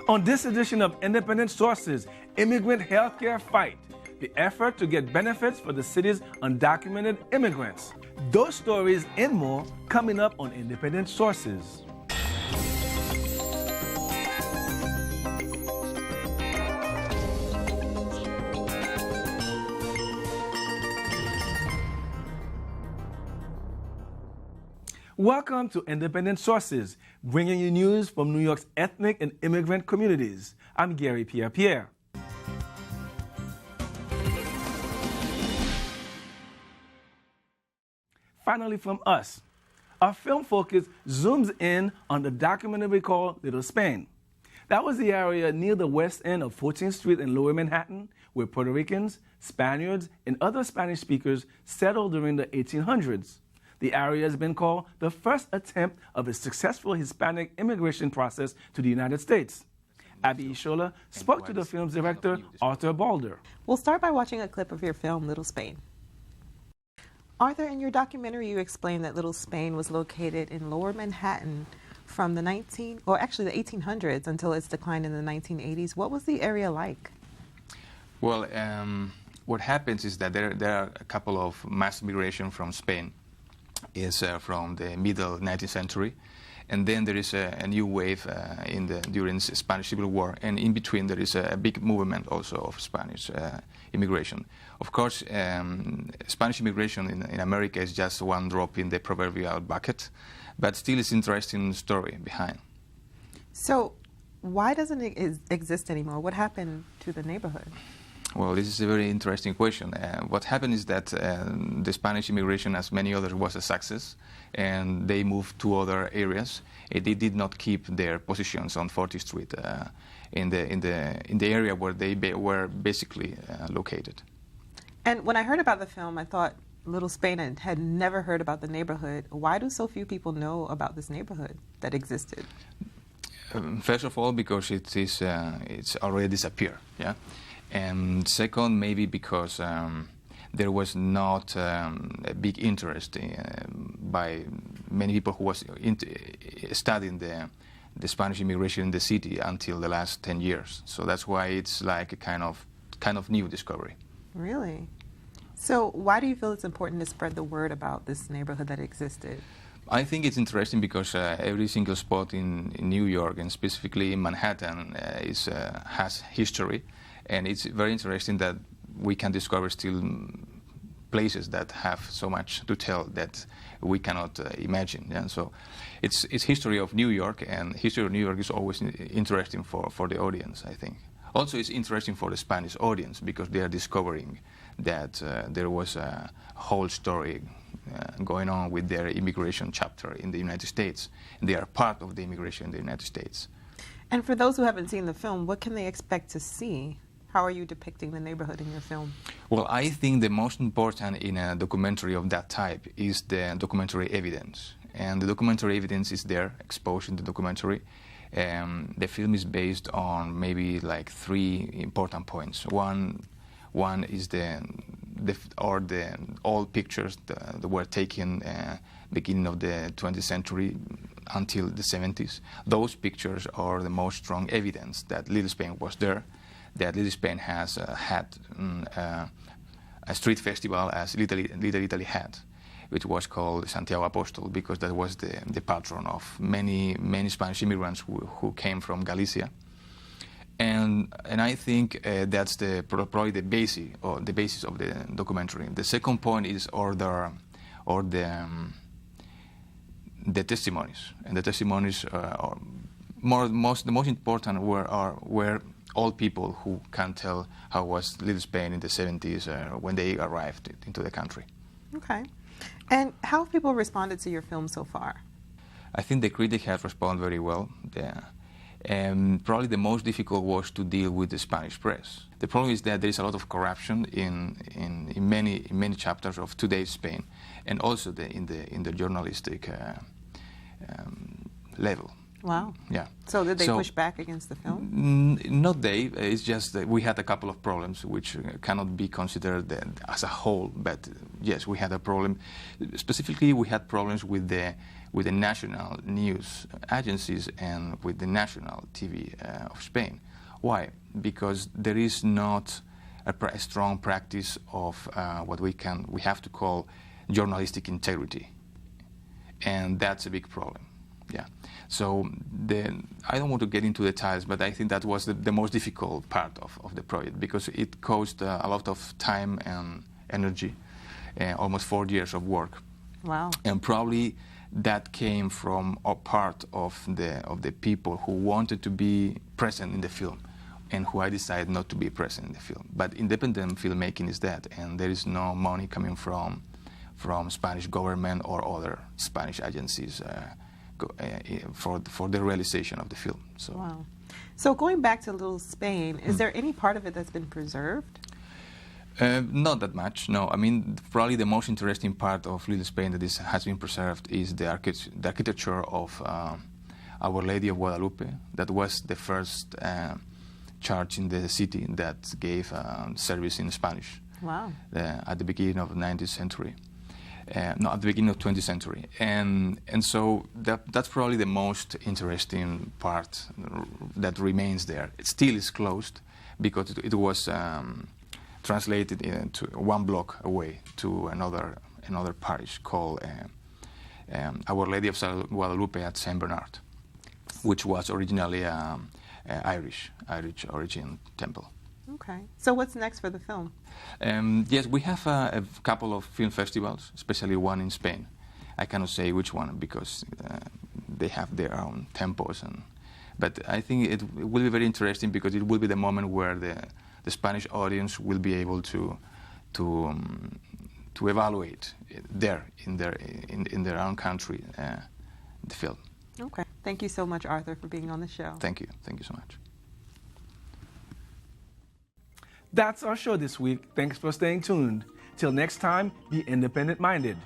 On this edition of Independent Sources, Immigrant Healthcare Fight, the effort to get benefits for the city's undocumented immigrants. Those stories and more coming up on Independent Sources. Welcome to Independent Sources, bringing you news from New York's ethnic and immigrant communities. I'm Gary Pierre. Finally from us, our film focus zooms in on the documentary called Little Spain. That was the area near the west end of 14th Street in Lower Manhattan, where Puerto Ricans, Spaniards, and other Spanish speakers settled during the 1800s. The area has been called the first attempt of a successful Hispanic immigration process to the United States. Abby Ishola spoke to the film's director, Artur Balder. We'll start by watching a clip of your film, Little Spain. Arthur, in your documentary, you explained that Little Spain was located in Lower Manhattan from the 1800s until its decline in the 1980s. What was the area like? Well, what happens is that there are a couple of mass migration from Spain. Is from the middle 19th century, and then there is a new wave during the Spanish Civil War, and in between there is a big movement also of Spanish immigration. Of course, Spanish immigration in America is just one drop in the proverbial bucket, but still it's an interesting story behind. So why doesn't it exist anymore? What happened to the neighborhood? Well, this is a very interesting question. What happened is that the Spanish immigration, as many others, was a success, and they moved to other areas. They did not keep their positions on 40th Street in the area where they were basically located. And when I heard about the film, I thought Little Spain had never heard about the neighborhood. Why do so few people know about this neighborhood that existed? First of all, because it's already disappeared. Yeah. And second, maybe because there was not a big interest by many people who was studying the Spanish immigration in the city until the last 10 years. So that's why it's like a kind of new discovery. Really? So why do you feel it's important to spread the word about this neighborhood that existed? I think it's interesting because every single spot in New York, and specifically in Manhattan, has history. And it's very interesting that we can discover still places that have so much to tell that we cannot imagine. Yeah? So it's history of New York, and history of New York is always interesting for the audience, I think. Also, it's interesting for the Spanish audience because they are discovering that there was a whole story going on with their immigration chapter in the United States. And they are part of the immigration in the United States. And for those who haven't seen the film, what can they expect to see? How are you depicting the neighborhood in your film? Well, I think the most important in a documentary of that type is the documentary evidence. And the documentary evidence is there, exposed in the documentary. The film is based on maybe like three important points. One is the old pictures that were taken beginning of the 20th century until the 70s. Those pictures are the most strong evidence that Little Spain was there, that Little Spain has had a street festival as Little Italy had, which was called Santiago Apostol, because that was the patron of many Spanish immigrants who came from Galicia. And I think that's probably the basis of the documentary. The second point is the testimonies, and the testimonies are the most important were all people who can tell how was Little Spain in the 70s when they arrived into the country. Okay. And how have people responded to your film so far? I think the critics have responded very well. Probably the most difficult was to deal with the Spanish press. The problem is that there is a lot of corruption in many chapters of today's Spain, and also in the journalistic level. Wow. Yeah. So did they push back against the film? Not they. It's just that we had a couple of problems which cannot be considered as a whole. But yes, we had a problem. Specifically, we had problems with the with the national news agencies and with the national TV of Spain. Why? Because there is not a strong practice of what we have to call journalistic integrity, and that's a big problem. Yeah. So I don't want to get into details, but I think that was the most difficult part of the project, because it cost a lot of time and energy, almost 4 years of work. Wow. And probably that came from a part of the people who wanted to be present in the film, and who I decided not to be present in the film. But independent filmmaking is that, and there is no money coming from Spanish government or other Spanish agencies for the realization of the film. So. Wow. So going back to Little Spain, is there any part of it that's been preserved? Not that much, no. I mean, probably the most interesting part of Little Spain that has been preserved is the architecture of Our Lady of Guadalupe. That was the first church in the city that gave service in Spanish. Wow. At the beginning of the 19th century. No, at the beginning of 20th century. And so that's probably the most interesting part that remains there. It still is closed because it was translated into 1 block away to another parish called Our Lady of Guadalupe at Saint Bernard, which was originally Irish origin temple. Okay. So what's next for the film? Yes, we have a couple of film festivals, especially one in Spain. I cannot say which one because they have their own tempos, but I think it will be very interesting because it will be the moment where the Spanish audience will be able to evaluate there in their own country the film. Okay. Thank you so much, Arthur, for being on the show. Thank you. Thank you so much. That's our show this week. Thanks for staying tuned. Till next time, be independent-minded.